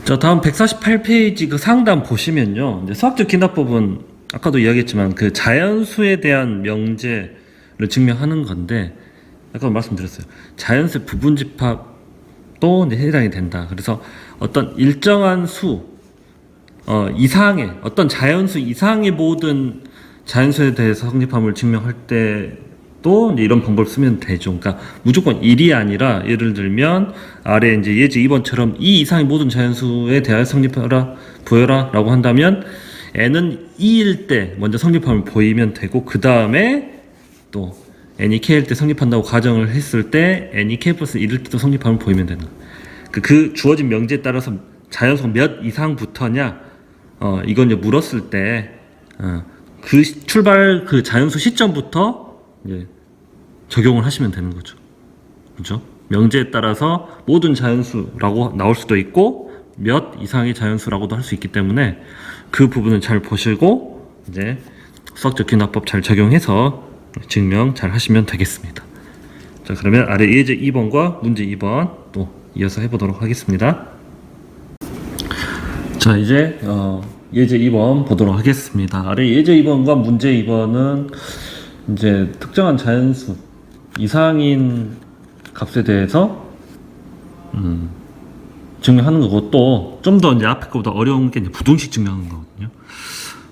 자, 다음 148페이지 그 상단 보시면요. 이제 수학적 기납법은 아까도 이야기했지만 그 자연수에 대한 명제를 증명하는 건데, 아까 말씀드렸어요. 자연수 부분집합도 이제 해당이 된다. 그래서 어떤 일정한 수 이상의 어떤 자연수 이상의 모든 자연수에 대해서 성립함을 증명할 때도 이제 이런 방법을 쓰면 되죠. 그러니까 무조건 1이 아니라 예를 들면 아래 이제 예제 2번처럼 2 이상의 모든 자연수에 대하여 성립하라 보여라 라고 한다면 n은 2일 때 먼저 성립함을 보이면 되고, 그 다음에 또 n이 k일 때 성립한다고 가정을 했을 때 n이 k 플러스 1일 때도 성립함을 보이면 되는 그 주어진 명제에 따라서 자연수가 몇 이상부터냐 이건 이제 물었을 때 그 출발 그 자연수 시점부터 이제 적용을 하시면 되는 거죠. 그렇죠? 명제에 따라서 모든 자연수라고 나올 수도 있고 몇 이상의 자연수라고도 할 수 있기 때문에 그 부분을 잘 보시고 이제 수학적 기납법 잘 적용해서 증명 잘 하시면 되겠습니다. 자, 그러면 아래 예제 2번과 문제 2번 또 이어서 해보도록 하겠습니다. 자, 이제 예제 2번 보도록 하겠습니다. 아래 예제 2번과 문제 2번은 이제 특정한 자연수 이상인 값에 대해서 증명하는 거고, 또 좀 더 이제 앞에 거보다 어려운 게 이제 부등식 증명하는 거거든요.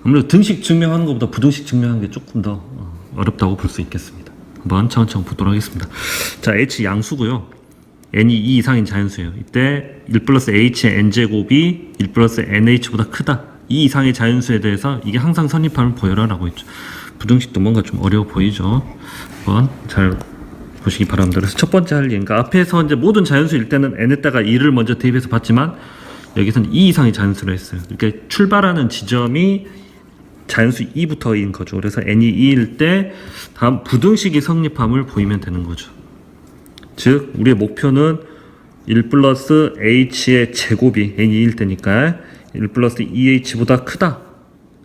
아무래도 등식 증명하는 것보다 부등식 증명하는 게 조금 더 어렵다고 볼 수 있겠습니다. 한번 차근차근 보도록 하겠습니다. 자, h 양수고요. n이 2 이상인 자연수예요. 이때 1 플러스 h의 n제곱이 1 플러스 nh보다 크다. 2 이상의 자연수에 대해서 이게 항상 성립함을 보여라 라고 했죠. 부등식도 뭔가 좀 어려워 보이죠. 한번 잘 보시기 바랍니다. 그래서 첫 번째 할 얘기가 앞에서 이제 모든 자연수일 때는 n에다가 2를 먼저 대입해서 봤지만 여기서는 2 이상의 자연수로 했어요. 이렇게 출발하는 지점이 자연수 2부터인 거죠. 그래서 n이 2일 때 다음 부등식이 성립함을 보이면 되는 거죠. 즉 우리의 목표는 1 플러스 h의 제곱이 n이 2일 때니까 1 플러스 2h보다 크다.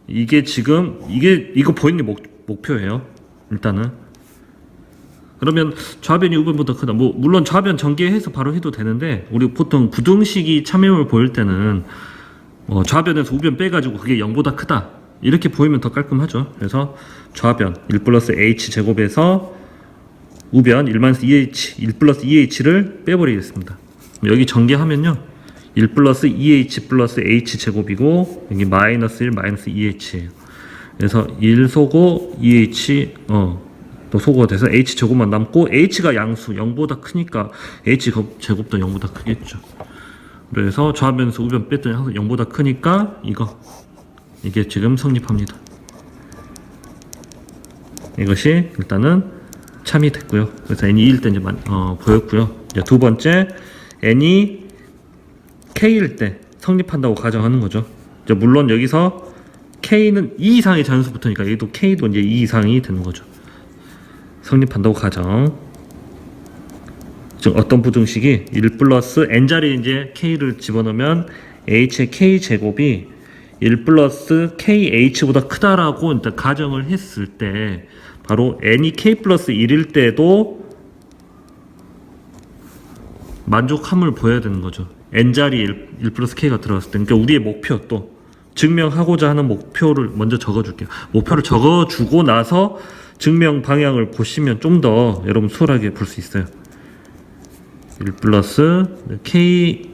이게 지금 이거 보이는 게 목표예요. 일단은. 그러면 좌변이 우변보다 크다. 뭐 물론 좌변 전개해서 바로 해도 되는데, 우리 보통 부등식이 참임을 보일 때는 좌변에서 우변 빼가지고 그게 0보다 크다 이렇게 보이면 더 깔끔하죠. 그래서 좌변 1 플러스 h 제곱에서 우변 1 마이너스 2h 1 플러스 2h를 빼버리겠습니다. 여기 전개하면요 1 플러스 2h 플러스 h 제곱이고 여기 마이너스 1 마이너스 2h예요. 그래서 1 소고 2h 또 소거가 돼서 h 제곱만 남고, h가 양수 0보다 크니까 h 제곱도 0보다 크겠죠. 그래서 좌변에서 우변 뺐더니 항상 0보다 크니까 이게 지금 성립합니다. 이것이 일단은 참이 됐고요. 그래서 n이 2일 때 이제 보였고요. 이제 두 번째, n이 k일 때 성립한다고 가정하는 거죠. 이제 물론 여기서 k는 2 이상의 자연수부터니까 여기도 k도 이제 2 이상이 되는 거죠. 성립한다고 가정. 즉 어떤 부등식이 1 플러스 n자리에 이제 k를 집어넣으면 h의 k 제곱이 1 플러스 kh보다 크다라고 일단 가정을 했을 때 바로 n이 k 플러스 1일 때도 만족함을 보여야 되는 거죠. n자리에 1 플러스 k가 들어갔을 때. 그러니까 우리의 목표, 또 증명하고자 하는 목표를 먼저 적어줄게요. 목표를 적어주고 나서 증명 방향을 보시면 좀 더 여러분 수월하게 볼 수 있어요. 1 플러스 k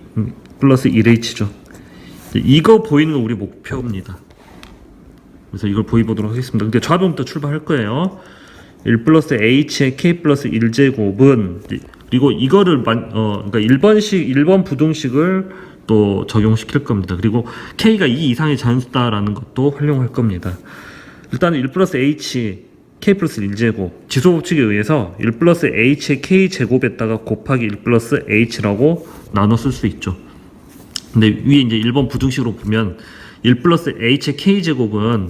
플러스 1h죠. 이거 보이는 거 우리 목표입니다. 그래서 이걸 보여보도록 하겠습니다. 근데 좌변부터 출발할 거예요. 1 플러스 h의 k 플러스 1제곱은, 그리고 이거를 그러니까 1번 부등식을 또 적용시킬 겁니다. 그리고 k가 2 이상의 자연수다라는 것도 활용할 겁니다. 일단 1 플러스 h k 플러스 1제곱 지소법칙에 의해서 1 플러스 h의 k 제곱에다가 곱하기 1 플러스 h라고 나눠 쓸 수 있죠. 근데 위에 이제 1번 부등식으로 보면 1 플러스 h의 k 제곱은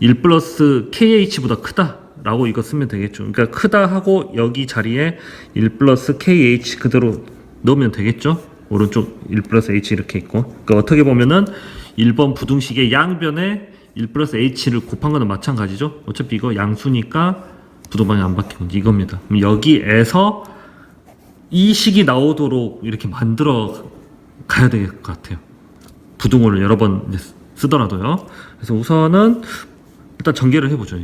1 플러스 kh보다 크다 라고 이거 쓰면 되겠죠. 그러니까 크다 하고 여기 자리에 1 플러스 kh 그대로 넣으면 되겠죠. 오른쪽 1 플러스 h 이렇게 있고, 그러니까 어떻게 보면은 1번 부등식의 양변에 1 플러스 h를 곱한 거는 마찬가지죠. 어차피 이거 양수니까 부동방이 안 바뀌고 이겁니다. 그럼 여기에서 이 식이 나오도록 이렇게 만들어 가야 될 것 같아요. 부등호를 여러 번 이제 쓰더라도요. 그래서 우선은 일단 전개를 해보죠.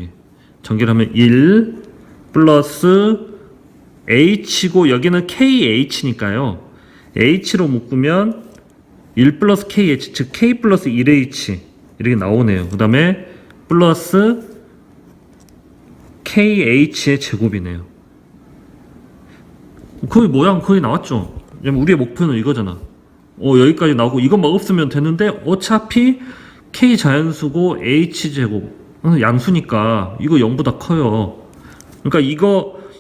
전개를 하면 1 플러스 h고 여기는 kh니까요. h로 묶으면 1 플러스 kh, 즉 k 플러스 1h 이렇게 나오네요. 그 다음에 플러스 kh의 제곱이네요. 거의 모양 거의 나왔죠. 왜냐면 우리의 목표는 이거잖아. 여기까지 나오고 이것만 없으면 되는데 어차피 k 자연수고 h 제곱 양수니까 이거 0보다 커요. 그러니까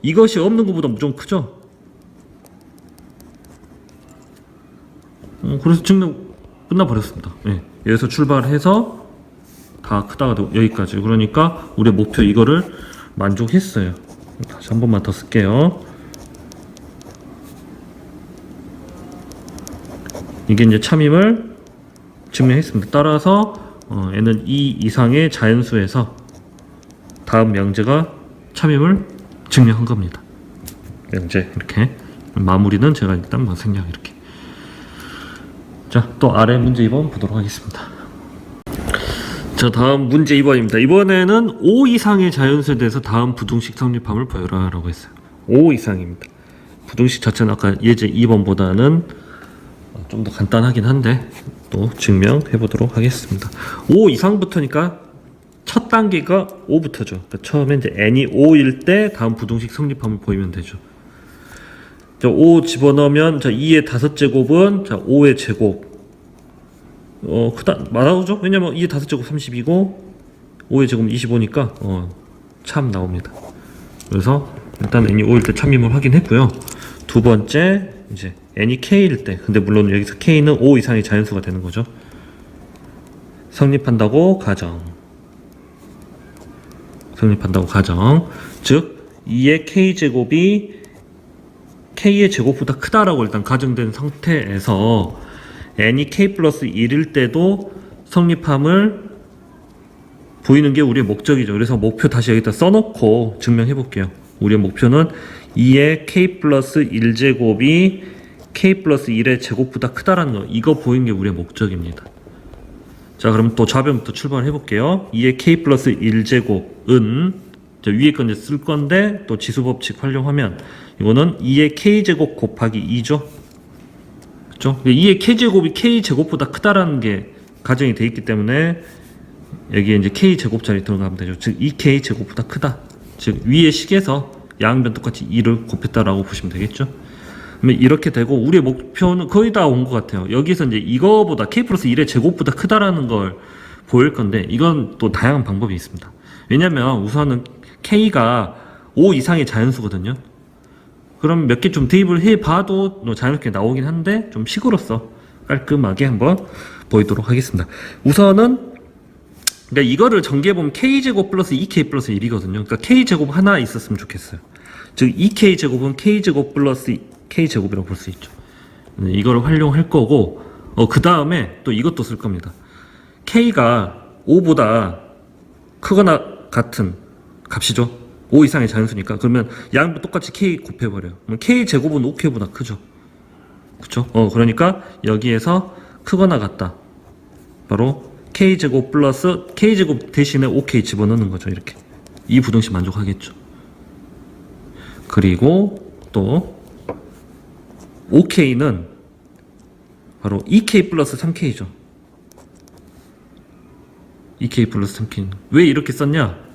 이것이 없는 것보다 무조건 크죠. 그래서 증명 끝나버렸습니다. 예. 여기서 출발해서 다 크다가 여기까지. 그러니까 우리의 목표 이거를 만족했어요. 다시 한 번만 더 쓸게요. 이게 이제 참임을 증명했습니다. 따라서 얘는 2 이상의 자연수에서 다음 명제가 참임을 증명한 겁니다. 명제 이렇게 마무리는 제가 일단 생략 이렇게. 자, 또 아래 문제 2번 보도록 하겠습니다. 자, 다음 문제 2번입니다. 이번에는 5 이상의 자연수에 대해서 다음 부등식 성립함을 보여라 라고 했어요. 5 이상입니다. 부등식 자체는 아까 예제 2번보다는 좀 더 간단하긴 한데 또 증명해 보도록 하겠습니다. 5 이상부터니까 첫 단계가 5부터죠. 그러니까 처음에 이제 n이 5일 때 다음 부등식 성립함을 보이면 되죠. 자, 5 집어넣으면 자 2의 5제곱은 자 5의 제곱 맞아오죠? 왜냐면 2의 5제곱 30이고 5의 제곱은 25니까 참 나옵니다. 그래서 일단 n이 5일 때 참임을 확인했고요. 두 번째 이제 n이 k일 때, 근데 물론 여기서 k는 5 이상의 자연수가 되는 거죠. 성립한다고 가정. 즉 2의 k제곱이 k의 제곱보다 크다라고 일단 가정된 상태에서 n이 k 플러스 1일 때도 성립함을 보이는 게 우리의 목적이죠. 그래서 목표 다시 여기다 써놓고 증명해 볼게요. 우리의 목표는 2의 k 플러스 1제곱이 k 플러스 1의 제곱보다 크다라는 거, 이거 보이는 게 우리의 목적입니다. 자, 그럼 또 좌변부터 출발해 볼게요. 2의 k 플러스 1제곱은 위에 건 이제 쓸 건데 또 지수법칙 활용하면 이거는 2의 k제곱 곱하기 2죠. 그렇죠? 2의 k제곱이 k제곱보다 크다라는 게 가정이 돼 있기 때문에 여기에 이제 k제곱자리 들어가면 되죠. 즉 2k제곱보다 크다. 즉 위의 식에서 양변 똑같이 2를 곱했다라고 보시면 되겠죠. 그러면 이렇게 되고 우리의 목표는 거의 다 온 것 같아요. 여기서 이제 이거보다 k 플러스 1의 제곱보다 크다라는 걸 보일 건데 이건 또 다양한 방법이 있습니다. 왜냐면 우선은 k가 5 이상의 자연수거든요. 그럼 몇 개 좀 대입을 해봐도 자연스럽게 나오긴 한데 좀 식으로서 깔끔하게 한번 보이도록 하겠습니다. 우선은 그러니까 이거를 전개해보면 k제곱 플러스 2k 플러스 1이거든요. 그러니까 k제곱 하나 있었으면 좋겠어요. 즉 2k제곱은 k제곱 플러스 k제곱이라고 볼 수 있죠. 이거를 활용할 거고 그 다음에 또 이것도 쓸 겁니다. k가 5보다 크거나 같은 값이죠. 5 이상의 자연수니까. 그러면 양도 똑같이 k 곱해버려요. 그럼 k제곱은 5k보다 크죠. 그쵸? 그러니까 여기에서 크거나 같다. 바로 k제곱 플러스 k제곱 대신에 5k 집어넣는 거죠. 이렇게. 이 부등식 만족하겠죠. 그리고 또 5k는 바로 2k 플러스 3k죠. 2k 플러스 3k는 왜 이렇게 썼냐?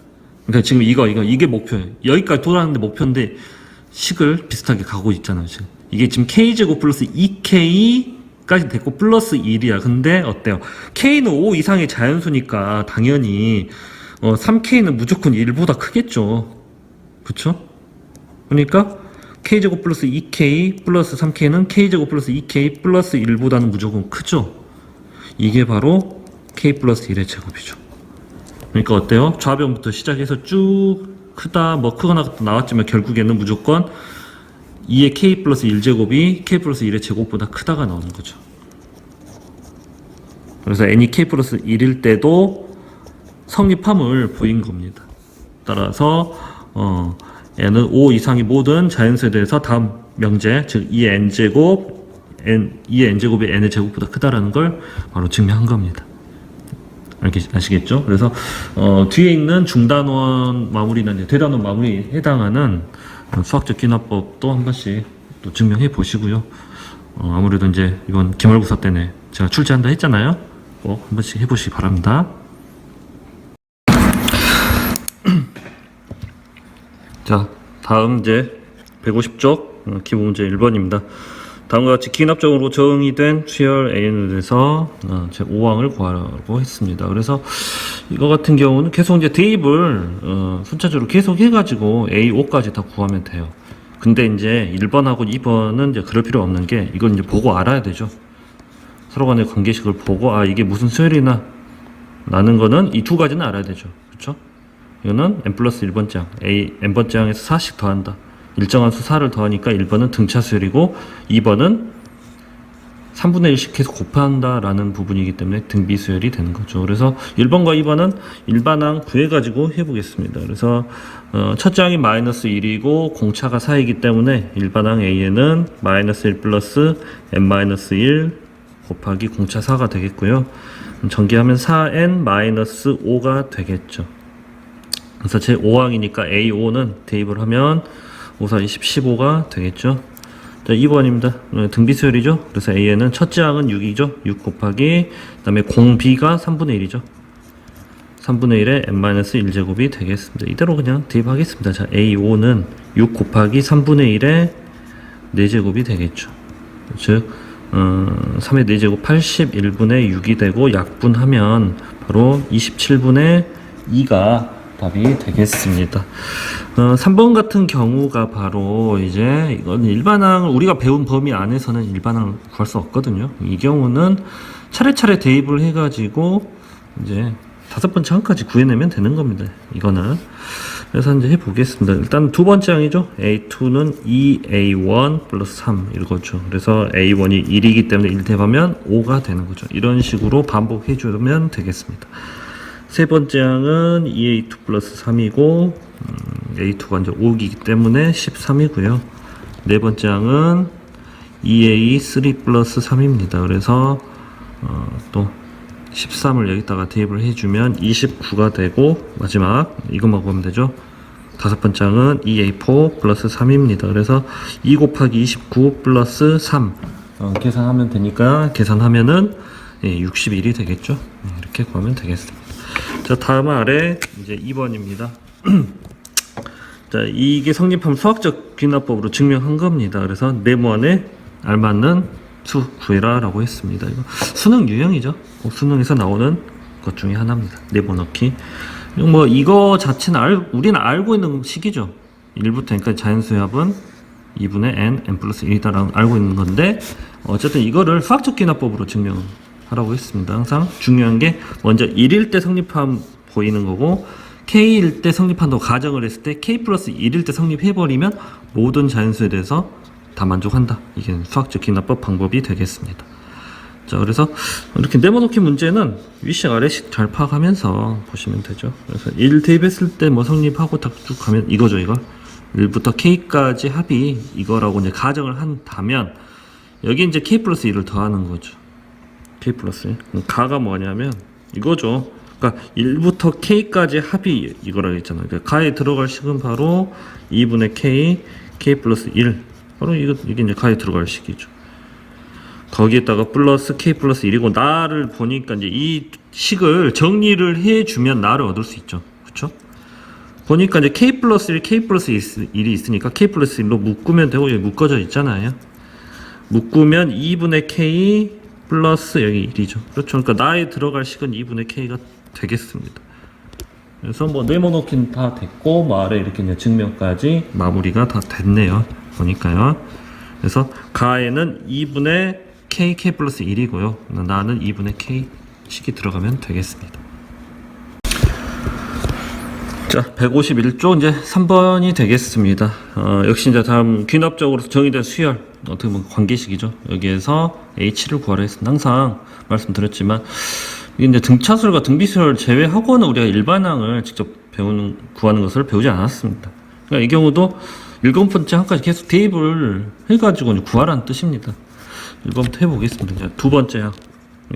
그러니까 지금 이게 목표예요. 여기까지 돌아가는데 목표인데 식을 비슷하게 가고 있잖아요. 지금 이게 지금 k제곱 플러스 2k까지 됐고 플러스 1이야. 근데 어때요? k는 5 이상의 자연수니까 당연히 3k는 무조건 1보다 크겠죠. 그쵸? 그러니까 k제곱 플러스 2k 플러스 3k는 k제곱 플러스 2k 플러스 1보다는 무조건 크죠. 이게 바로 k 플러스 1의 제곱이죠. 그러니까 어때요? 좌변부터 시작해서 쭉 크다 뭐 크거나 같다 나왔지만 결국에는 무조건 2의 k 플러스 1제곱이 k 플러스 1의 제곱보다 크다가 나오는 거죠. 그래서 n이 k 플러스 1일 때도 성립함을 보인 겁니다. 따라서 n은 5 이상의 모든 자연수에 대해서 다음 명제, 즉 2n제곱 2의 n제곱이 n의 제곱보다 크다라는 걸 바로 증명한 겁니다. 아시겠죠? 그래서 뒤에 있는 중단원 마무리나 이제 대단원 마무리에 해당하는 수학적 귀납법도 한 번씩 또 증명해 보시고요. 아무래도 이제 이번 기말고사 때문에 제가 출제한다 했잖아요. 꼭 한 번씩 해보시기 바랍니다. 자, 다음 이제 150쪽 기본 문제 1번입니다. 다음과 같이 기납적으로 정의된 수열 A에 대해서 제 5항을 구하라고 했습니다. 그래서 이거 같은 경우는 계속 이제 대입을 순차적으로 계속 해가지고 A5까지 다 구하면 돼요. 근데 이제 1번하고 2번은 이제 그럴 필요 없는 게 이건 이제 보고 알아야 되죠. 서로 간의 관계식을 보고 이게 무슨 수열이나 라는 거는 이 두 가지는 알아야 되죠. 그렇죠? 이거는 n 플러스 1번장 n번째 항에서 4씩 더한다. 일정한 수 4를 더하니까 1번은 등차 수열이고 2번은 3분의 1씩 계속 곱한다 라는 부분이기 때문에 등비 수열이 되는 거죠. 그래서 1번과 2번은 일반항 구해가지고 해보겠습니다. 그래서 첫째 항이 마이너스 1이고 공차가 4이기 때문에 일반항 A에는 마이너스 1 플러스 n 마이너스 1 곱하기 공차 4가 되겠고요. 전개하면 4n 마이너스 5가 되겠죠. 그래서 제 5항이니까 A5는 대입을 하면 5, 4, 20, 15가 되겠죠. 자, 2번입니다. 등비수열이죠. 그래서 A에는 첫째 항은 6이죠. 6 곱하기, 그 다음에 공비가 3분의 1이죠. 3분의 1에 n-1제곱이 되겠습니다. 이대로 그냥 대입하겠습니다. 자, A5는 6 곱하기 3분의 1에 4제곱이 되겠죠. 즉, 3의 4제곱 81분의 6이 되고 약분하면 바로 27분의 2가 답이 되겠습니다. 3번 같은 경우가 바로 이제 이건 일반항을 우리가 배운 범위 안에서는 일반항을 구할 수 없거든요. 이 경우는 차례차례 대입을 해가지고 이제 5번째 항까지 구해내면 되는 겁니다. 이거는. 그래서 이제 해보겠습니다. 일단 두 번째 항이죠. A2는 2A1 플러스 3 이거죠. 그래서 A1이 1이기 때문에 1 대입하면 5가 되는 거죠. 이런 식으로 반복해주면 되겠습니다. 세 번째 항은 2A2 플러스 3이고 A2가 이제 5이기 때문에 13이고요. 네 번째 항은 2A3 플러스 3입니다. 그래서 또 13을 여기다가 대입을 해주면 29가 되고 마지막 이것만 보면 되죠. 다섯 번째 항은 2A4 플러스 3입니다. 그래서 2 곱하기 29 플러스 3 계산하면 되니까 계산하면은 61이 되겠죠. 이렇게 구하면 되겠습니다. 자, 다음 아래 이제 2번입니다. 자, 이게 성립하면 수학적 귀납법으로 증명한 겁니다. 그래서 네모안에 알맞는 수 구해라 라고 했습니다. 이거 수능 유형이죠. 수능에서 나오는 것 중에 하나입니다. 네모 넣기. 뭐 이거 자체는 우리는 알고 있는 식이죠. 1부터 n까지 자연수합은 2분의 n 플러스 1이다라고 알고 있는 건데 어쨌든 이거를 수학적 귀납법으로 증명하라고 했습니다. 항상 중요한 게 먼저 1일 때 성립함 보이는 거고 k일 때 성립한다고 가정을 했을 때 k 플러스 1일 때 성립해버리면 모든 자연수에 대해서 다 만족한다. 이게 수학적 귀납법 방법이 되겠습니다. 자, 그래서 이렇게 네모넣기 문제는 위식 아래식 잘 파악하면서 보시면 되죠. 그래서 1 대입했을 때 뭐 성립하고 딱 쭉 가면 이거죠, 이거. 1부터 k까지 합이 이거라고 이제 가정을 한다면 여기 이제 k 플러스 1을 더하는 거죠. k 플러스 1. 가가 뭐냐면 이거죠. 그러니까 1부터 k까지 합이 이거라고 했잖아요. 그러니까 가에 들어갈 식은 바로 2분의 k 플러스 1. 바로 이게 이제 가에 들어갈 식이죠. 거기에다가 플러스 k 플러스 1이고 나를 보니까 이제 이 식을 정리를 해주면 나를 얻을 수 있죠. 그쵸? 보니까 이제 k 플러스 1, k 플러스 1이 있으니까 k 플러스 1로 묶으면 되고 여기 묶어져 있잖아요. 묶으면 2분의 k 플러스 여기 1이죠. 그렇죠. 그러니까 나에 들어갈 식은 2분의 k가 되겠습니다. 그래서 뭐 네모넣기는 다 됐고 뭐 아래 이렇게 이제 증명까지 마무리가 다 됐네요. 보니까요. 그래서 가에는 2분의 k 플러스 1이고요. 나는 2분의 k 식이 들어가면 되겠습니다. 자, 151쪽 이제 3번이 되겠습니다. 역시 이제 다음 귀납적으로 정의된 수열 어떻게 보면 관계식이죠. 여기에서 h를 구하라 했습니다. 항상 말씀드렸지만 이게 이제 등차수열과 등비수열 제외하고는 우리가 일반항을 직접 구하는 것을 배우지 않았습니다. 그러니까 이 경우도 7번째 항까지 계속 대입을 해가지고 구하라는 뜻입니다. 1번부터 해보겠습니다. 자, 두 번째 항.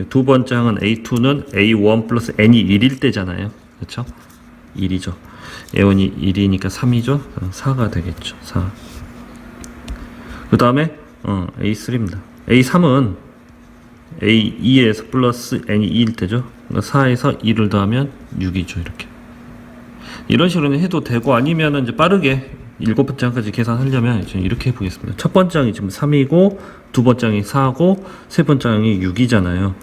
두 번째 항은 A2는 A1 플러스 N이 1일 때잖아요. 그쵸? 1이죠. A1이 1이니까 3이죠. 4가 되겠죠. 4. 그 다음에 A3입니다. A3은 A2에서 플러스 N이 2일 때죠. 그러니까 4에서 2를 더하면 6이죠. 이렇게. 이런 식으로 해도 되고, 아니면은 이제 빠르게 7번째 항까지 계산하려면 이제 이렇게 해보겠습니다. 첫 번째 항이 지금 3이고, 두 번째 항이 4고, 세 번째 항이 6이잖아요.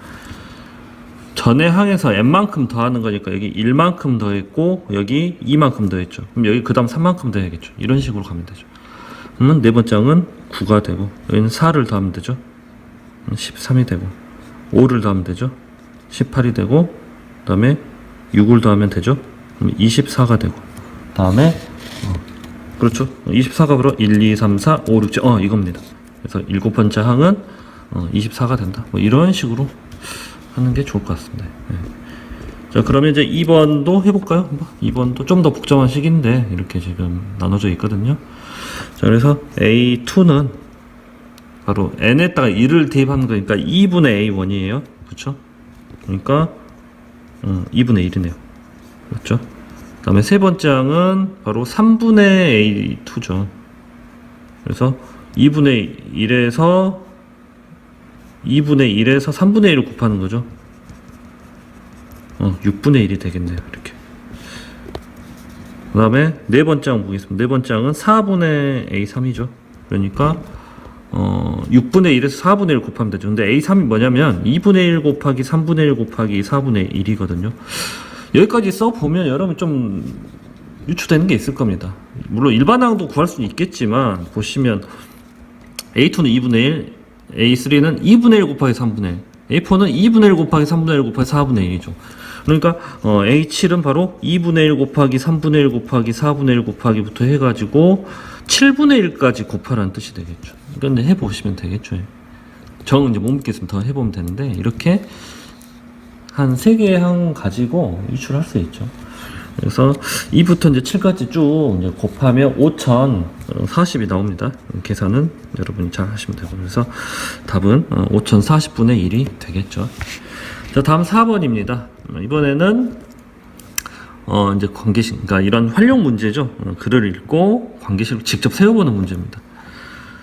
전에 항에서 n만큼 더하는 거니까 여기 1만큼 더했고, 여기 2만큼 더했죠. 그럼 여기 그 다음 3만큼 더해야겠죠. 이런 식으로 가면 되죠. 그러면 네 번째 항은 9가 되고, 여기는 4를 더하면 되죠. 13이 되고, 5를 더하면 되죠. 18이 되고, 그 다음에 6을 더하면 되죠. 그럼 24가 되고, 다음에 그렇죠. 24가 바로 1, 2, 3, 4, 5, 6, 7 이겁니다. 그래서 7번째 항은 24가 된다. 뭐 이런 식으로 하는 게 좋을 것 같습니다. 네. 자, 그러면 이제 2번도 해볼까요? 2번도 좀 더 복잡한 식인데 이렇게 지금 나눠져 있거든요. 자, 그래서 A2는 바로 n에다가 1을 대입하는 거니까 2분의 A1이에요. 그렇죠? 그러니까 2분의 1이네요. 그렇죠? 그 다음에 세 번째 항은 바로 3분의 A2죠. 그래서 2분의 1에서 3분의 1을 곱하는 거죠. 6분의 1이 되겠네요. 이렇게. 그 다음에 네 번째 항 보겠습니다. 네 번째 항은 4분의 A3이죠. 그러니까 6분의 1에서 4분의 1 곱하면 되죠. 근데 A3이 뭐냐면 2분의 1 곱하기 3분의 1 곱하기 4분의 1이거든요. 여기까지 써보면 여러분 좀 유추되는 게 있을 겁니다. 물론 일반항도 구할 수는 있겠지만, 보시면 A2는 2분의 1, A3는 2분의 1 곱하기 3분의 1, A4는 2분의 1 곱하기 3분의 1 곱하기 4분의 1이죠. 그러니까 A7은 바로 2분의 1 곱하기 3분의 1 곱하기 4분의 1 곱하기부터 해가지고 7분의 1까지 곱하라는 뜻이 되겠죠. 그런데 해보시면 되겠죠. 저는 이제 못 믿겠으면 더 해보면 되는데, 이렇게 한 3개의 항 가지고 유출할 수 있죠. 그래서 2부터 이제 7까지 쭉 이제 곱하면 5040이 나옵니다. 계산은 여러분이 잘 하시면 되고, 그래서 답은 5040분의 1이 되겠죠. 자, 다음 4번입니다. 이번에는 이제 관계식, 그러니까 이런 활용 문제죠. 글을 읽고 관계식을 직접 세워보는 문제입니다.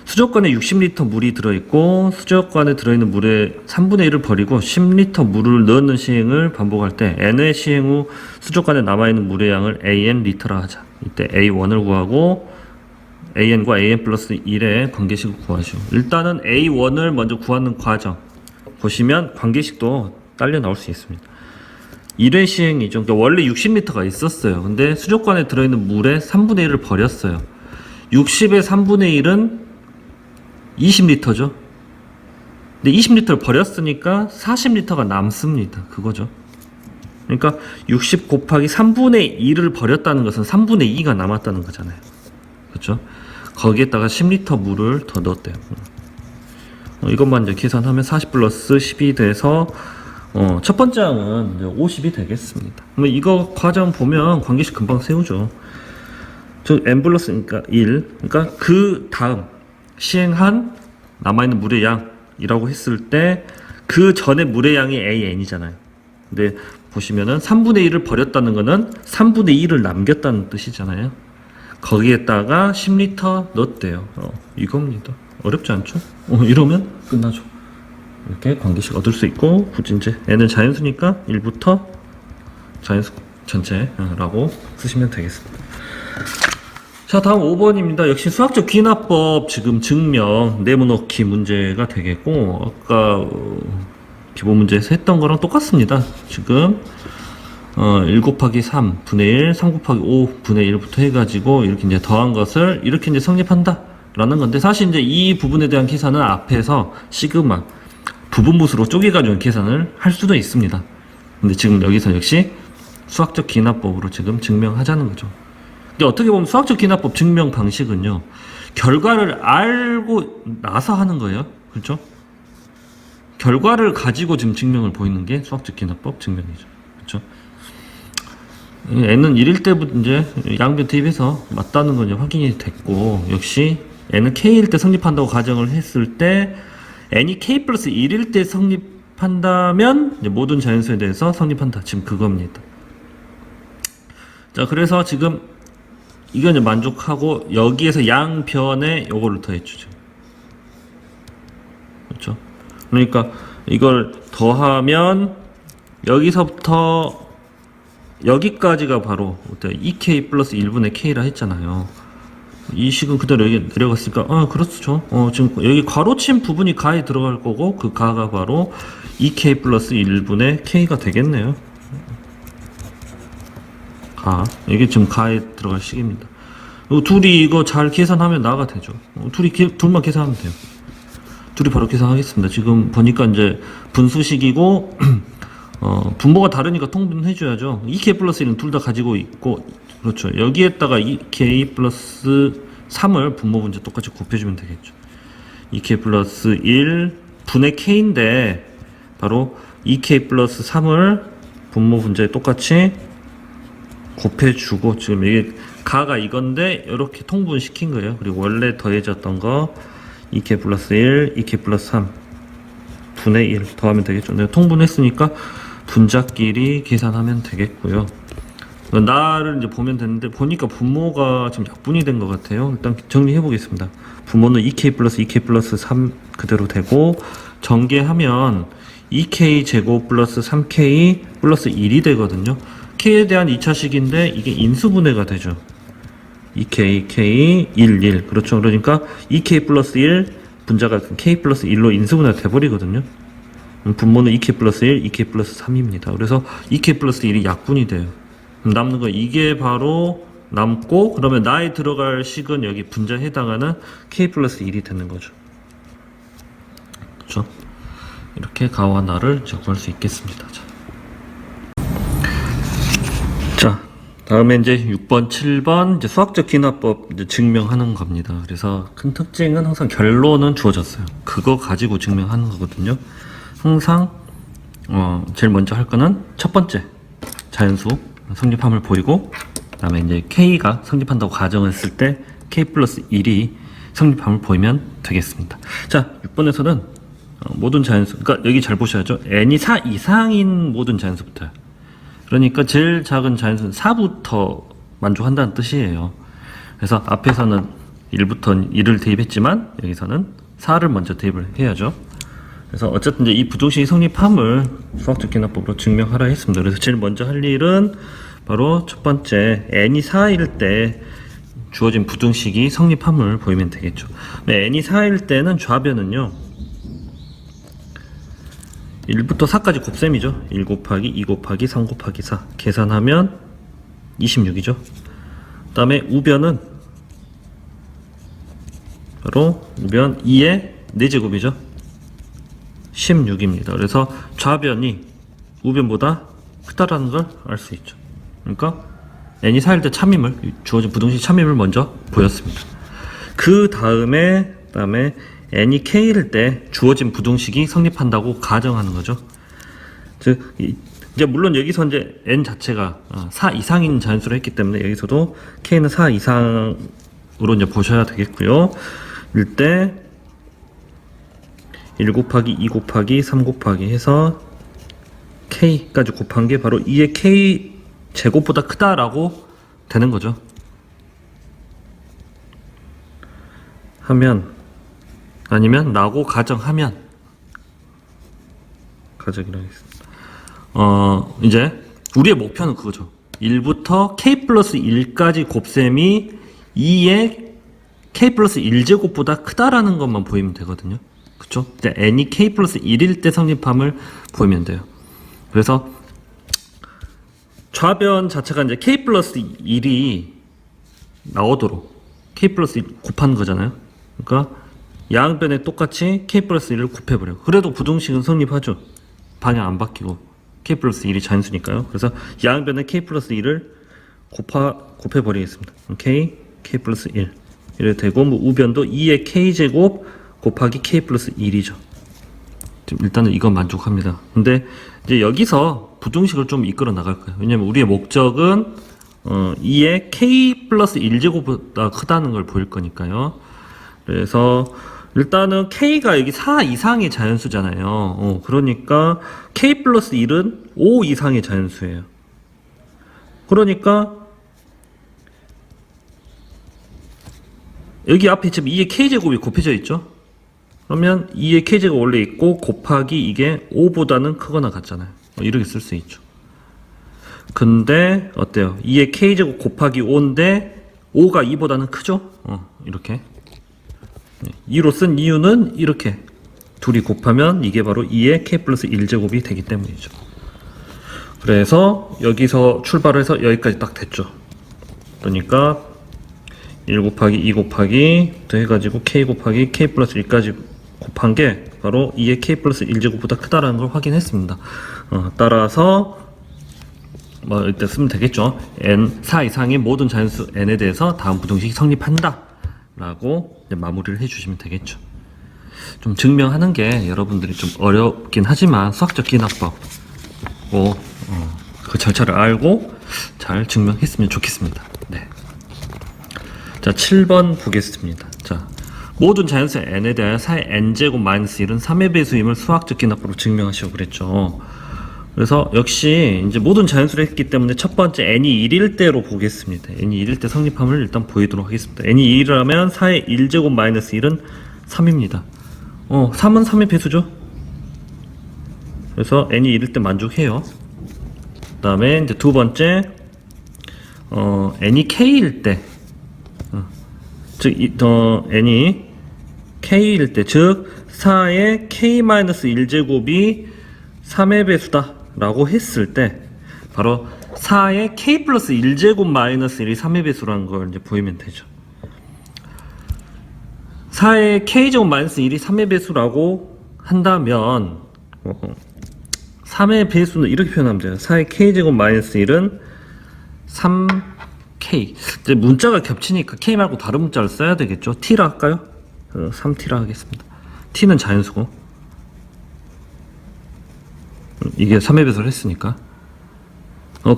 수족관에 60리터 물이 들어있고, 수족관에 들어있는 물의 3분의 1을 버리고 10리터 물을 넣는 시행을 반복할 때 n의 시행 후 수족관에 남아있는 물의 양을 an 리터라 하자. 이때 a1을 구하고 an과 an 플러스 1의 관계식을 구하시오. 일단은 a1을 먼저 구하는 과정 보시면 관계식도 딸려 나올 수 있습니다. 1회 시행이죠. 그러니까 원래 60리터가 있었어요. 근데 수족관에 들어있는 물의 3분의 1을 버렸어요. 60의 3분의 1은 20리터죠. 근데 20리터를 버렸으니까 40리터가 남습니다. 그거죠. 그러니까 60 곱하기 3분의 1을 버렸다는 것은 3분의 2가 남았다는 거잖아요. 그렇죠? 거기에다가 10리터 물을 더 넣었대요. 이것만 이제 계산하면 40 플러스 10이 돼서 첫 번째 항은 이제 50이 되겠습니다. 그럼 이거 과정 보면 관계식 금방 세우죠. 즉 n 플러스 그러니까 1, 그러니까 그 다음 시행한 남아있는 물의 양이라고 했을 때 그 전에 물의 양이 AN이잖아요. 근데 보시면은 3분의 1을 버렸다는 거는 3분의 1을 남겼다는 뜻이잖아요. 거기에다가 10리터 넣었대요. 이겁니다. 어렵지 않죠? 이러면 끝나죠. 이렇게 관계식 얻을 수 있고, 굳이 이제 n은 자연수니까 1부터 자연수 전체라고 쓰시면 되겠습니다. 자, 다음 5번입니다. 역시 수학적 귀납법 지금 증명 네모넣기 문제가 되겠고, 아까 기본 문제에서 했던 거랑 똑같습니다. 지금 1 곱하기 3 분의 1, 3 곱하기 5 분의 1부터 해가지고 이렇게 이제 더한 것을 이렇게 이제 성립한다 라는 건데, 사실 이제 이 부분에 대한 계산은 앞에서 시그마 부분분수로 쪼개가지고 계산을 할 수도 있습니다. 근데 지금 여기서 역시 수학적 귀납법으로 지금 증명하자는 거죠. 어떻게 보면 수학적 귀납법 증명 방식은요, 결과를 알고 나서 하는 거예요. 그렇죠? 결과를 가지고 지금 증명을 보이는 게 수학적 귀납법 증명이죠. 그렇죠? n은 1일 때부터 이제 양변 대입해서 맞다는 건 이제 확인이 됐고, 역시 n은 k일 때 성립한다고 가정을 했을 때 n이 k 플러스 1일 때 성립한다면 이제 모든 자연수에 대해서 성립한다. 지금 그겁니다. 자, 그래서 지금 이건 이제 만족하고 여기에서 양변에 요거를 더해주죠. 그렇죠? 그러니까 이걸 더하면 여기서부터 여기까지가 바로 2k 플러스 1분의 k라 했잖아요. 이 식은 그대로 여기 내려갔으니까 그렇죠. 지금 여기 괄호친 부분이 가에 들어갈 거고 그 가가 바로 2k 플러스 1분의 k가 되겠네요. 이게 지금 가에 들어갈 식입니다. 둘이 이거 잘 계산하면 나가 되죠. 둘만 계산하면 돼요. 둘이 바로 계산하겠습니다. 지금 보니까 이제 분수식이고 분모가 다르니까 통분해줘야죠. 2k 플러스 1은 둘 다 가지고 있고, 그렇죠. 여기에다가 2k 플러스 3을 분모 분자 똑같이 곱해주면 되겠죠. 2k 플러스 1 분의 k인데 바로 2k 플러스 3을 분모 분자에 똑같이 곱해주고, 지금 이게 가가 이건데 이렇게 통분시킨 거예요. 그리고 원래 더해졌던 거 2k 플러스 1, 2k 플러스 3 분의 1 더하면 되겠죠. 내가 통분했으니까 분자끼리 계산하면 되겠고요. 나를 이제 보면 되는데 보니까 분모가 지금 약분이 된 것 같아요. 일단 정리해 보겠습니다. 분모는 2k 플러스 3 그대로 되고 전개하면 2k 제곱 플러스 3k 플러스 1이 되거든요. k에 대한 2차식인데 이게 인수분해가 되죠. 2k, k, 1, 1. 그렇죠. 그러니까 2k 플러스 1 분자가 k 플러스 1로 인수분해가 돼버리거든요. 분모는 2k 플러스 1, 2k 플러스 3입니다. 그래서 2k 플러스 1이 약분이 돼요. 남는 거 이게 바로 남고, 그러면 나에 들어갈 식은 여기 분자에 해당하는 k 플러스 1이 되는 거죠. 그렇죠? 이렇게 가와 나를 구할 수 있겠습니다. 자, 다음에 이제 6번, 7번 이제 수학적 기납법 이제 증명하는 겁니다. 그래서 큰 특징은 항상 결론은 주어졌어요. 그거 가지고 증명하는 거거든요. 항상 제일 먼저 할 거는 첫 번째 자연수 성립함을 보이고, 그 다음에 이제 k가 성립한다고 가정했을 때 k 플러스 1이 성립함을 보이면 되겠습니다. 자, 6번에서는 모든 자연수, 그러니까 여기 잘 보셔야죠. n이 4 이상인 모든 자연수부터요. 그러니까 제일 작은 자연수는 4부터 만족한다는 뜻이에요. 그래서 앞에서는 1부터 1을 대입했지만 여기서는 4를 먼저 대입을 해야죠. 그래서 어쨌든 이제 이 부등식이 성립함을 수학적 기납법으로 증명하라 했습니다. 그래서 제일 먼저 할 일은 바로 첫 번째 n이 4일 때 주어진 부등식이 성립함을 보이면 되겠죠. n이 4일 때는 좌변은요 1부터 4까지 곱셈이죠. 1 곱하기 2 곱하기 3 곱하기 4 계산하면 26이죠. 그 다음에 우변은 바로 우변 2의 4제곱이죠. 16입니다. 그래서 좌변이 우변보다 크다라는 걸 알 수 있죠. 그러니까 n이 4일 때 참임을, 주어진 부등식 참임을 먼저 보였습니다. 그 다음에 n이 k일 때 주어진 부등식이 성립한다고 가정하는 거죠. 즉 이제 물론 여기서 이제 n 자체가 4 이상인 자연수로 했기 때문에 여기서도 k는 4 이상으로 이제 보셔야 되겠고요. 이때 1 곱하기 2 곱하기 3 곱하기 해서 k까지 곱한 게 바로 2의 k 제곱보다 크다라고 되는 거죠. 하면 아니면 라고 가정하면 가정이라 하겠습니다. 이제 우리의 목표는 그거죠. 1부터 k 플러스 1까지 곱셈이 2의 k 플러스 1제곱보다 크다라는 것만 보이면 되거든요. 그쵸? 이제 n이 k 플러스 1일 때 성립함을 보이면 돼요. 그래서 좌변 자체가 이제 k 플러스 1이 나오도록 k 플러스 1 곱한 거잖아요. 그러니까 양변에 똑같이 k 플러스 1을 곱해버려요. 그래도 부등식은 성립하죠. 방향 안 바뀌고 k 플러스 1이 자연수니까요. 그래서 양변에 k 플러스 1을 곱해버리겠습니다. k 플러스 1 이렇게 되고, 뭐 우변도 2의 k제곱 곱하기 k 플러스 1이죠. 일단은 이건 만족합니다. 근데 이제 여기서 부등식을 좀 이끌어 나갈 거예요. 왜냐면 우리의 목적은 2의 k 플러스 1제곱보다 크다는 걸 보일 거니까요. 그래서 일단은 K가 여기 4 이상의 자연수잖아요. 그러니까 K 플러스 1은 5 이상의 자연수예요. 그러니까 여기 앞에 지금 2의 K제곱이 곱해져 있죠? 그러면 2의 K제곱 원래 있고 곱하기 이게 5보다는 크거나 같잖아요. 이렇게 쓸 수 있죠. 근데 어때요? 2의 K제곱 곱하기 5인데 5가 2보다는 크죠? 이렇게 2로 쓴 이유는 이렇게 둘이 곱하면 이게 바로 2의 K 플러스 1제곱이 되기 때문이죠. 그래서 여기서 출발을 해서 여기까지 딱 됐죠. 그러니까 1 곱하기 2 곱하기 또 해가지고 K 곱하기 K 플러스 1까지 곱한 게 바로 2의 K 플러스 1제곱보다 크다라는 걸 확인했습니다. 따라서 뭐 일단 쓰면 되겠죠. n 4 이상의 모든 자연수 n에 대해서 다음 부등식이 성립한다 라고 마무리를 해주시면 되겠죠. 좀 증명하는 게 여러분들이 좀 어렵긴 하지만 수학적 기납법 그 절차를 알고 잘 증명했으면 좋겠습니다. 네. 자, 7번 보겠습니다. 자, 모든 자연수 n에 대하여 4의 n제곱 마이너스 1은 3의 배수임을 수학적 기납법으로 증명하시오 그랬죠. 그래서 역시 이제 모든 자연수를 했기 때문에 첫 번째 n이 1일 때로 보겠습니다. n이 1일 때 성립함을 일단 보이도록 하겠습니다. n이 1이라면 4의 1제곱 마이너스 1은 3입니다. 3은 3의 배수죠. 그래서 n이 1일 때 만족해요. 그 다음에 이제 두 번째 n이 k일 때 즉 n이 k일 때 즉 4의 k-1제곱이 3의 배수다 라고 했을 때 바로 4의 k 플러스 1제곱 마이너스 1이 3의 배수라는 걸 이제 보이면 되죠. 4의 k제곱 마이너스 1이 3의 배수라고 한다면 3의 배수는 이렇게 표현하면 돼요. 4의 k제곱 마이너스 1은 3k. 이제 문자가 겹치니까 k 말고 다른 문자를 써야 되겠죠. t라 할까요? 3t라 하겠습니다. t는 자연수고 이게 3의 배수를 했으니까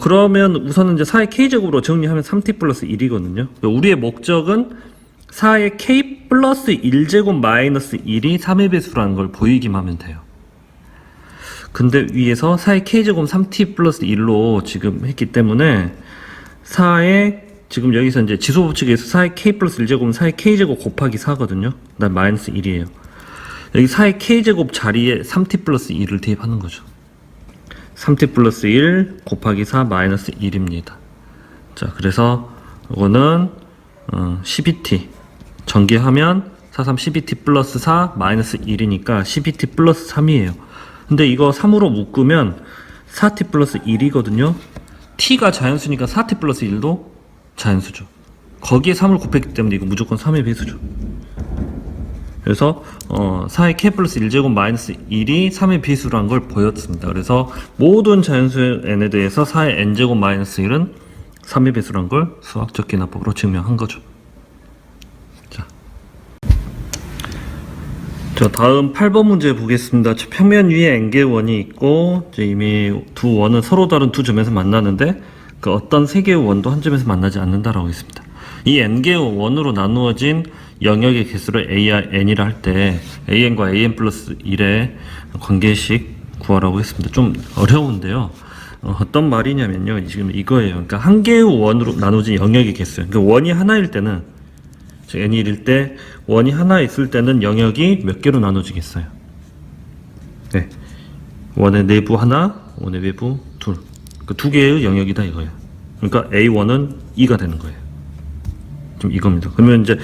그러면 우선은 이제 4의 k제곱으로 정리하면 3t 플러스 1이거든요. 우리의 목적은 4의 k 플러스 1제곱 마이너스 1이 3의 배수라는 걸 보이기만 하면 돼요. 근데 위에서 4의 k제곱 3t 플러스 1로 지금 했기 때문에 4의 지금 여기서 이제 지수 법칙에서 4의 k 플러스 1제곱은 4의 k제곱 곱하기 4거든요. 그다음 마이너스 1이에요. 여기 4의 k제곱 자리에 3t 플러스 1을 대입하는 거죠. 3t 플러스 1 곱하기 4 마이너스 1입니다. 자, 그래서 이거는 12t 전개하면 4, 3, 12t 플러스 4 마이너스 1이니까 12t 플러스 3이에요. 근데 이거 3으로 묶으면 4t 플러스 1이거든요. t가 자연수니까 4t 플러스 1도 자연수죠. 거기에 3을 곱했기 때문에 이거 무조건 3의 배수죠. 그래서 4의 k 플러스 1제곱 마이너스 1이 3의 배수라는 걸 보였습니다. 그래서 모든 자연수 n에 대해서 4의 n제곱 마이너스 1은 3의 배수라는 걸 수학적 기납법으로 증명한 거죠. 자, 다음 8번 문제 보겠습니다. 평면 위에 n개의 원이 있고 이미 두 원은 서로 다른 두 점에서 만나는데 그 어떤 세 개의 원도 한 점에서 만나지 않는다라고 했습니다. 이 n개의 원으로 나누어진 영역의 개수를 n이라 할 때 an과 an 플러스 1의 관계식 구하라고 했습니다. 좀 어려운데요. 어떤 말이냐면요. 지금 이거예요. 그러니까 한 개의 원으로 나누어진 영역의 개수. 그러니까 원이 하나일 때는 즉 n이 1일 때 원이 하나 있을 때는 영역이 몇 개로 나눠지겠어요? 네. 원의 내부 하나, 원의 외부 둘. 그 두 개의 영역이다 이거예요. 그러니까 A1은 2가 되는 거예요. 좀 이겁니다. 그러면 이제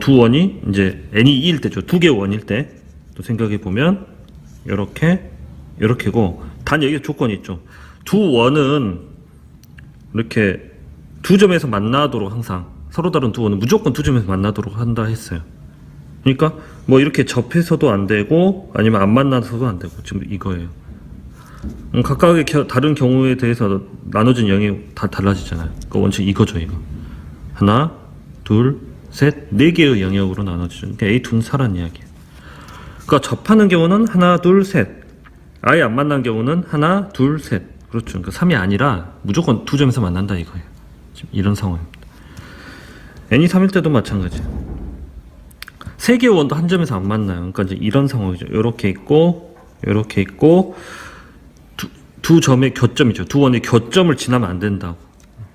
두 원이 이제 n이 2일 때죠. 두 개의 원일 때 또 생각해 보면 이렇게고 단 여기에 조건이 있죠. 두 원은 이렇게 두 점에서 만나도록 항상 서로 다른 두 원은 무조건 두 점에서 만나도록 한다 했어요. 그러니까 뭐 이렇게 접해서도 안 되고 아니면 안 만나서도 안 되고 지금 이거예요. 각각의 다른 경우에 대해서 나눠진 영역이 다 달라지잖아요. 그 원칙 이거죠, 이거. 하나, 둘, 셋, 네 개의 영역으로 나눠지죠. 그러니까 A2는 사라는 이야기예요. 그러니까 접하는 경우는 하나, 둘, 셋. 아예 안 만난 경우는 하나, 둘, 셋. 그렇죠. 그러니까 3이 아니라 무조건 두 점에서 만난다 이거예요. 지금 이런 상황입니다. n이 3일 때도 마찬가지예요. 세 개의 원도 한 점에서 안 만나요. 그러니까 이제 이런 상황이죠. 요렇게 있고 요렇게 있고 두 점의 교점이죠. 두 원의 교점을 지나면 안 된다고.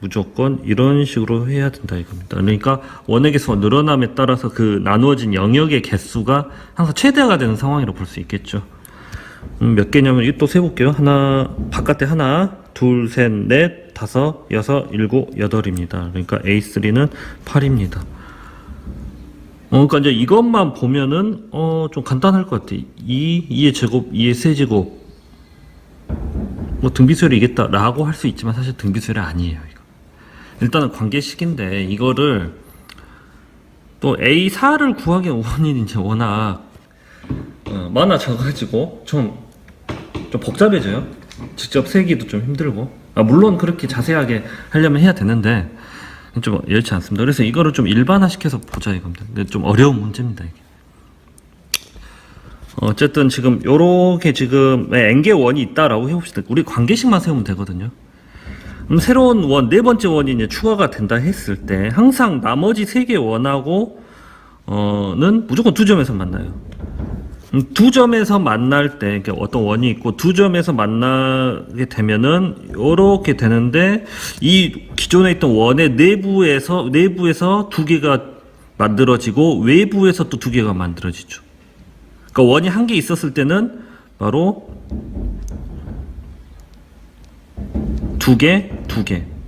무조건 이런 식으로 해야 된다 이겁니다. 그러니까 원의 개수가 늘어남에 따라서 그 나누어진 영역의 개수가 항상 최대화가 되는 상황이라고 볼 수 있겠죠. 몇 개냐면 이거 또 세볼게요. 하나, 바깥에 하나, 둘, 셋, 넷, 다섯, 여섯, 일곱, 여덟입니다. 그러니까 A3는 8입니다. 그러니까 이제 이것만 보면은 좀 간단할 것 같아. 2의 제곱, 2의 세제곱 뭐 등비수열이겠다 라고 할 수 있지만 사실 등비수열이 아니에요. 이거. 일단은 관계식인데 이거를 또 A4를 구하기 원인이 이제 워낙 많아져가지고 좀 복잡해져요. 직접 세기도 좀 힘들고 물론 그렇게 자세하게 하려면 해야 되는데 좀 여의치 않습니다. 그래서 이거를 좀 일반화시켜서 보자 이겁니다. 근데 좀 어려운 문제입니다 이게. 어쨌든 지금 요렇게 지금 n개 원이 있다라고 해봅시다. 우리 관계식만 세우면 되거든요. 그럼 새로운 원, 네 번째 원이 이제 추가가 된다 했을 때 항상 나머지 세 개 원하고 는 무조건 두 점에서 만나요. 두 점에서 만날 때 그러니까 어떤 원이 있고 두 점에서 만나게 되면은 요렇게 되는데 이 기존에 있던 원의 내부에서 두 개가 만들어지고 외부에서 또 두 개가 만들어지죠. 그러니까 원이 한 개 있었을 때는 바로 두 개.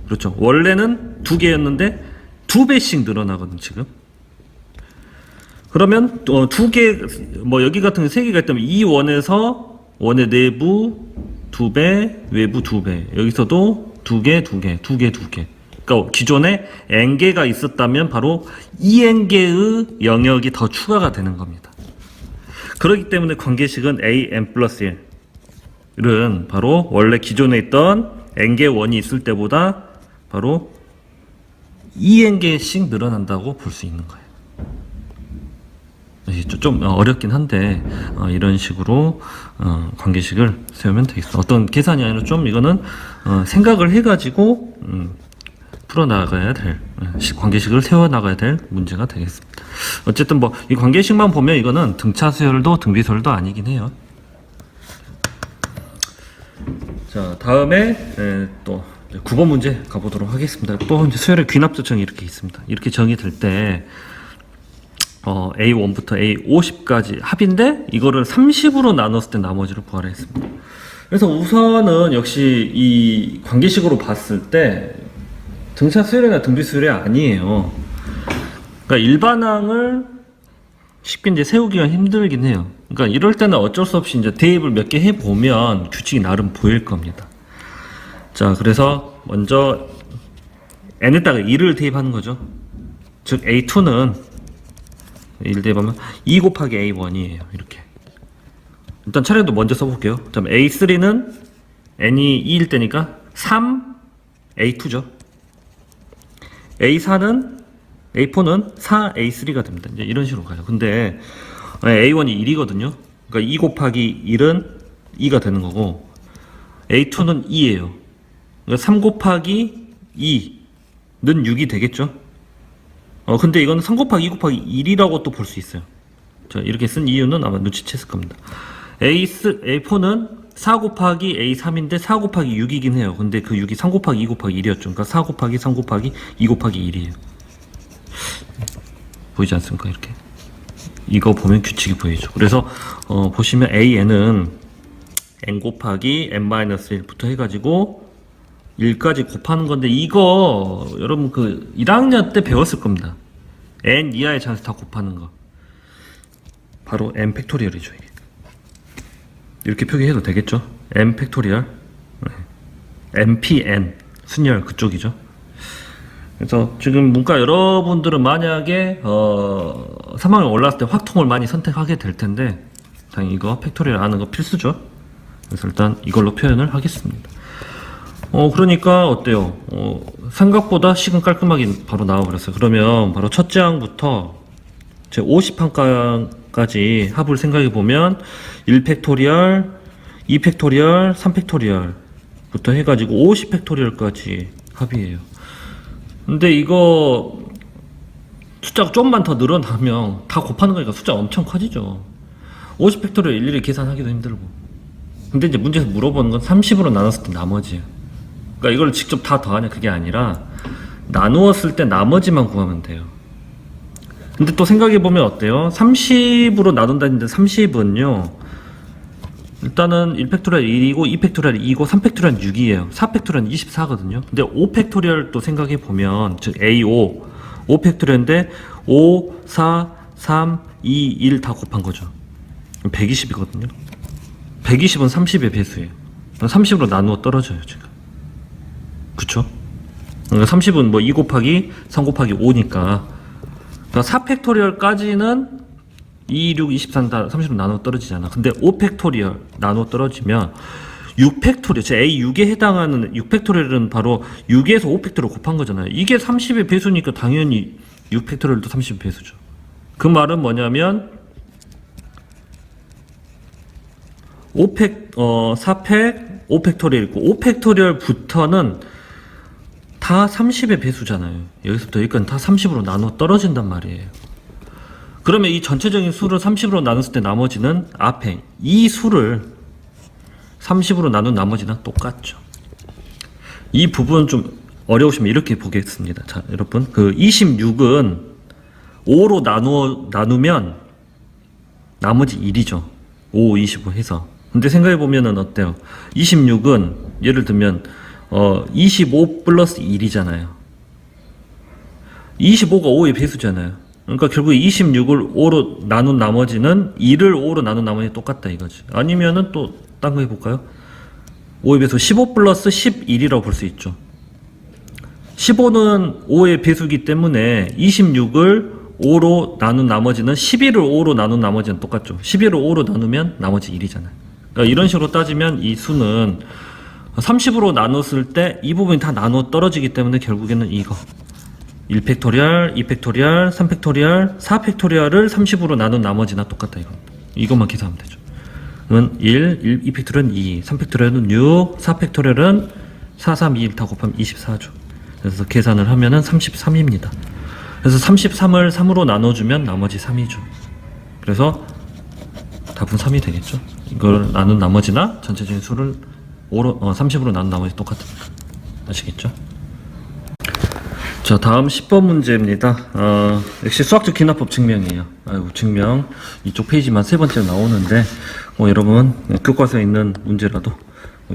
그렇죠. 원래는 두 개였는데 두 배씩 늘어나거든 지금. 그러면 두 개, 뭐 여기 같은 세 개가 있다면 이 원에서 원의 내부 두 배, 외부 두 배. 여기서도 두 개. 그러니까 기존에 n개가 있었다면 바로 이 n개의 영역이 더 추가가 되는 겁니다. 그렇기 때문에 관계식은 an 플러스 1은 바로 원래 기존에 있던 n개 원이 있을 때보다 바로 2n개씩 늘어난다고 볼 수 있는 거예요. 좀 어렵긴 한데 이런 식으로 관계식을 세우면 되겠습니다. 어떤 계산이 아니라 좀 이거는 생각을 해가지고 풀어나가야 될 관계식을 세워나가야 될 문제가 되겠습니다. 어쨌든 뭐 이 관계식만 보면 이거는 등차수열도 등비수열도 아니긴 해요. 자, 다음에 또 9번 문제 가보도록 하겠습니다. 또 이제 수열의 귀납조정이 이렇게 있습니다. 이렇게 정의될 때 A1부터 A50까지 합인데 이거를 30으로 나눴을 때 나머지를 구하라 했습니다. 그래서 우선은 역시 이 관계식으로 봤을 때 등차 수열이나 등비 수열이 아니에요. 그러니까 일반항을 쉽게 이제 세우기가 힘들긴 해요. 그러니까 이럴 때는 어쩔 수 없이 이제 대입을 몇 개 해보면 규칙이 나름 보일 겁니다. 자, 그래서 먼저 n에다가 2를 대입하는 거죠. 즉 A2는 1 대입하면 2 곱하기 A1이에요. 이렇게. 일단 차례도 먼저 써볼게요. 그다음 A3는 n이 2일 때니까 3 A2죠. A4는 4 A3가 됩니다. 이제 이런 식으로 가요. 근데 A1이 1이거든요. 그러니까 2 곱하기 1은 2가 되는 거고 A2는 2예요. 그러니까 3 곱하기 2는 6이 되겠죠. 근데 이거는 3 곱하기 2 곱하기 1이라고 또 볼 수 있어요. 자, 이렇게 쓴 이유는 아마 눈치챘을 겁니다. A4는 4 곱하기 A3인데 4 곱하기 6이긴 해요. 근데 그 6이 3 곱하기 2 곱하기 1이었죠. 그러니까 4 곱하기 3 곱하기 2 곱하기 1이에요. 보이지 않습니까? 이렇게. 이거 보면 규칙이 보이죠. 그래서 보시면 AN은 n 곱하기 n-1부터 해가지고 1까지 곱하는 건데 이거 여러분 그 1학년 때 배웠을 겁니다. n 이하의 잔수 다 곱하는 거. 바로 n 팩토리얼이죠. 이게. 이렇게 표기해도 되겠죠? n 팩토리얼. npn 순열 그쪽이죠. 그래서 지금 문과 여러분들은 만약에 3학년 올라왔을 때 확통을 많이 선택하게 될 텐데 당연히 이거 팩토리얼 아는 거 필수죠. 그래서 일단 이걸로 표현을 하겠습니다. 그러니까 어때요? 생각보다 식은 깔끔하게 바로 나와버렸어요. 그러면 바로 첫째 항부터 제 50항까지 합을 생각해보면 1팩토리얼, 2팩토리얼, 3팩토리얼부터 해가지고 50팩토리얼까지 합이에요. 근데 이거 숫자가 좀만 더 늘어나면 다 곱하는 거니까 숫자가 엄청 커지죠. 50팩토리얼 일일이 계산하기도 힘들고. 근데 이제 문제에서 물어보는 건 30으로 나눴을 때 나머지. 그러니까 이걸 직접 다 더하냐 그게 아니라 나누었을 때 나머지만 구하면 돼요. 근데 또 생각해보면 어때요? 30으로 나눈다는데 30은요 일단은 1팩토리얼 1이고 2팩토리얼 2고 3팩토리얼 6이에요 4팩토리얼 24거든요 근데 5팩토리얼 또 생각해보면 즉 A5 5팩토리얼인데 5, 4, 3, 2, 1 다 곱한 거죠 120이거든요 120은 30의 배수예요 30으로 나누어 떨어져요 지금 그쵸? 그러니까 30은 뭐 2 곱하기 3 곱하기 5니까 그러니까 4팩토리얼까지는 2, 6, 23 다 30으로 나누어 떨어지잖아. 근데 5팩토리얼 나누어 떨어지면 6팩토리얼, 제 A6에 해당하는 6팩토리얼은 바로 6에서 5팩토리얼 곱한 거잖아요. 이게 30의 배수니까 당연히 6팩토리얼도 30의 배수죠. 그 말은 뭐냐면 4팩, 5팩토리얼 있고 5팩토리얼부터는 다 30의 배수잖아요. 여기서부터 여기까지 다 30으로 나누어 떨어진단 말이에요. 그러면 이 전체적인 수를 30으로 나눴을 때 나머지는 앞에 이 수를 30으로 나눈 나머지는 똑같죠. 이 부분 좀 어려우시면 이렇게 보겠습니다. 자, 여러분. 그 26은 5로 나누면 나머지 1이죠. 5, 25 해서. 근데 생각해보면은 어때요? 26은 예를 들면 25 플러스 1이잖아요. 25가 5의 배수잖아요. 그러니까 결국 26을 5로 나눈 나머지는 2를 5로 나눈 나머지 똑같다 이거지. 아니면은 또 딴 거 해볼까요? 5의 배수 15 플러스 11이라고 볼 수 있죠. 15는 5의 배수기 때문에 26을 5로 나눈 나머지는 11을 5로 나눈 나머지는 똑같죠. 11을 5로 나누면 나머지 1이잖아요. 그러니까 이런 식으로 따지면 이 수는 30으로 나눴을 때 이 부분이 다 나누어 떨어지기 때문에 결국에는 이거 1팩토리얼, 2팩토리얼, 3팩토리얼, 4팩토리얼을 30으로 나눈 나머지나 똑같다 이것만 계산하면 되죠. 그러면 1, 2팩토리얼은 2, 3팩토리얼은 6, 4팩토리얼은 4, 3, 2, 1 다 곱하면 24죠. 그래서 계산을 하면은 33입니다. 그래서 33을 3으로 나눠주면 나머지 3이죠. 그래서 답은 3이 되겠죠. 이걸 나눈 나머지나 전체적인 수를 30으로 나눈 나머지 똑같으니까. 아시겠죠? 자, 다음 10번 문제입니다. 역시 수학적 기납법 증명이에요. 증명. 이쪽 페이지만 세 번째 나오는데, 여러분, 교과서에 있는 문제라도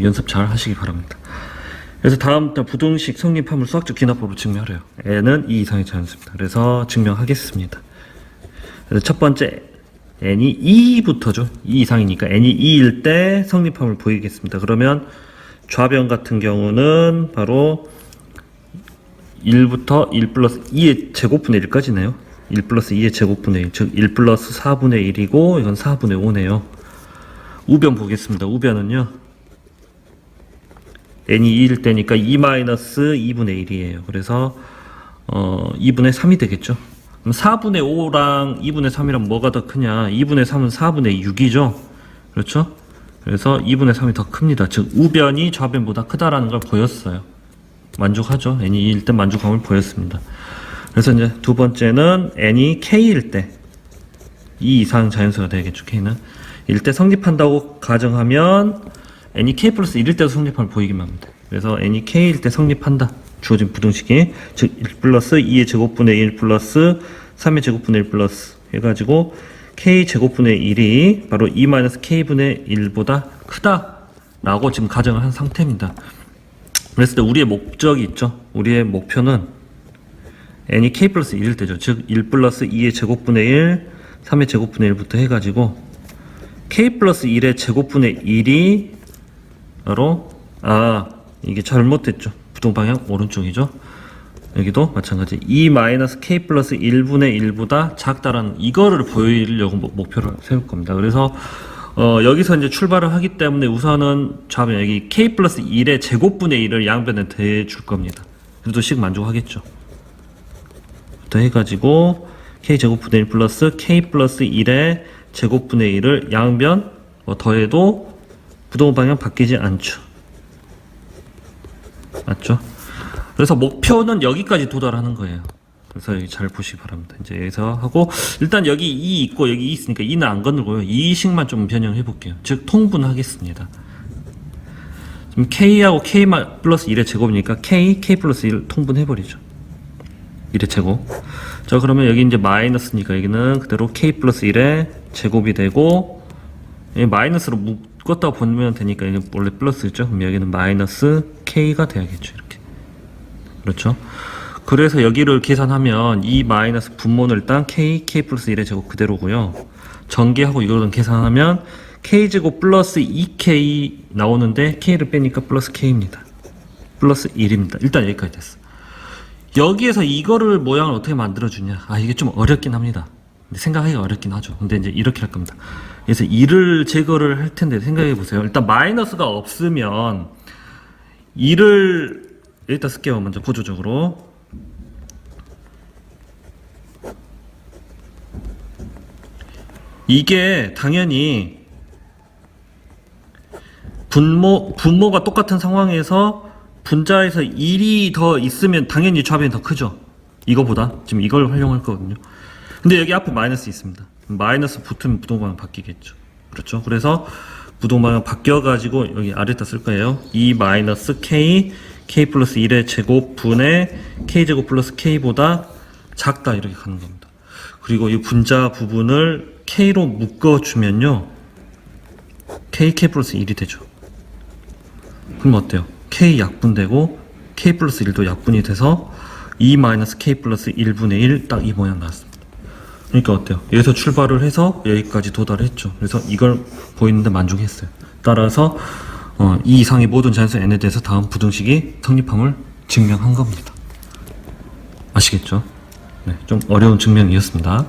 연습 잘 하시기 바랍니다. 그래서 다음 부등식 성립함을 수학적 기납법으로 증명하래요. n은 2 이상의 자연수입니다. 그래서 증명하겠습니다. 그래서 첫 번째, n이 2부터죠. 2 이상이니까 n이 2일 때 성립함을 보이겠습니다. 그러면 좌변 같은 경우는 바로 1부터 1 플러스 2의 제곱분의 1까지네요. 1 플러스 2의 제곱분의 1, 즉 1 플러스 4분의 1이고 이건 4분의 5네요. 우변 보겠습니다. 우변은요. n이 2일 때니까 2 마이너스 2분의 1이에요. 그래서 2분의 3이 되겠죠. 그럼 4분의 5랑 2분의 3이랑 뭐가 더 크냐? 2분의 3은 4분의 6이죠. 그렇죠? 그래서 2분의 3이 더 큽니다. 즉 우변이 좌변보다 크다라는 걸 보였어요. 만족하죠. n이 2일 때 만족함을 보였습니다. 그래서 이제 두 번째는 n이 k일 때 2 이상 자연수가 되겠죠. k는 1 때 성립한다고 가정하면 n이 k 플러스 1일 때도 성립함을 보이기만 합니다. 그래서 n이 k일 때 성립한다. 주어진 부등식이 즉 1 플러스 2의 제곱분의 1 플러스 3의 제곱분의 1 플러스 해가지고 k 제곱분의 1이 바로 2 마이너스 k분의 1보다 크다라고 지금 가정을 한 상태입니다. 그랬을 때 우리의 목적이 있죠. 우리의 목표는 n이 k 플러스 1일 때죠. 즉 1 플러스 2의 제곱분의 1, 3의 제곱분의 1부터 해가지고 k 플러스 1의 제곱분의 1이 바로 이게 잘못됐죠. 부동방향 오른쪽이죠. 여기도 마찬가지 2 마이너스 k 플러스 1분의 1보다 작다라는 이거를 보이려고 목표를 세울 겁니다. 그래서 여기서 이제 출발을 하기 때문에 우선은 좌변 여기 k 플러스 1의 제곱분의 1을 양변에 대줄 겁니다. 그래도 식 만족하겠죠. 부터 해가지고 k 제곱분의 1 플러스 k 플러스 1의 제곱분의 1을 양변 더해도 부동방향 바뀌지 않죠. 맞죠? 그래서 목표는 여기까지 도달하는 거예요. 그래서 여기 잘 보시기 바랍니다. 이제 여기서 하고 일단 여기 2 있고 여기 2 있으니까 2는 안 건들고요. 2식만 좀 변형해 볼게요. 즉 통분하겠습니다. 지금 k하고 k 플러스 1의 제곱이니까 k 플러스 1 통분해버리죠. 1의 제곱. 자, 그러면 여기 이제 마이너스니까 여기는 그대로 k 플러스 1의 제곱이 되고, 마이너스로 묶었다 보면 되니까 이게 원래 플러스죠. 그럼 여기는 마이너스 k가 돼야겠죠. 이렇게. 그렇죠. 그래서 여기를 계산하면 이 마이너스 분모는 일단 k 플러스 1의 제곱 그대로고요. 전개하고 이거는 계산하면 k제곱 플러스 2k 나오는데 k를 빼니까 플러스 k입니다. 플러스 1입니다. 일단 여기까지 됐어. 여기에서 이거를 모양을 어떻게 만들어주냐. 이게 좀 어렵긴 합니다. 생각하기가 어렵긴 하죠. 근데 이제 이렇게 할 겁니다. 그래서 2를 제거를 할 텐데 생각해 보세요. 일단 마이너스가 없으면 2를 여기다 쓸게요. 먼저 보조적으로. 이게 당연히 분모가 똑같은 상황에서 분자에서 1이 더 있으면 당연히 좌변이 더 크죠. 이거보다. 지금 이걸 활용할 거거든요. 근데 여기 앞에 마이너스 있습니다. 마이너스 붙으면 부동방향 바뀌겠죠. 그렇죠. 그래서 부동방향 바뀌어가지고 여기 아래다 쓸 거예요. 2 마이너스 k 플러스 1의 제곱 분의 k제곱 플러스 k보다 작다 이렇게 가는 겁니다. 그리고 이 분자 부분을 k로 묶어주면요. k 플러스 1이 되죠. 그럼 어때요? k 약분되고 k 플러스 1도 약분이 돼서 2 마이너스 k 플러스 1분의 1 딱 이 모양 나왔습니다. 그러니까 어때요? 여기서 출발을 해서 여기까지 도달했죠. 그래서 이걸 보이는데 만족했어요. 따라서 이 이상의 모든 자연수 n에 대해서 다음 부등식이 성립함을 증명한 겁니다. 아시겠죠? 네, 좀 어려운 증명이었습니다.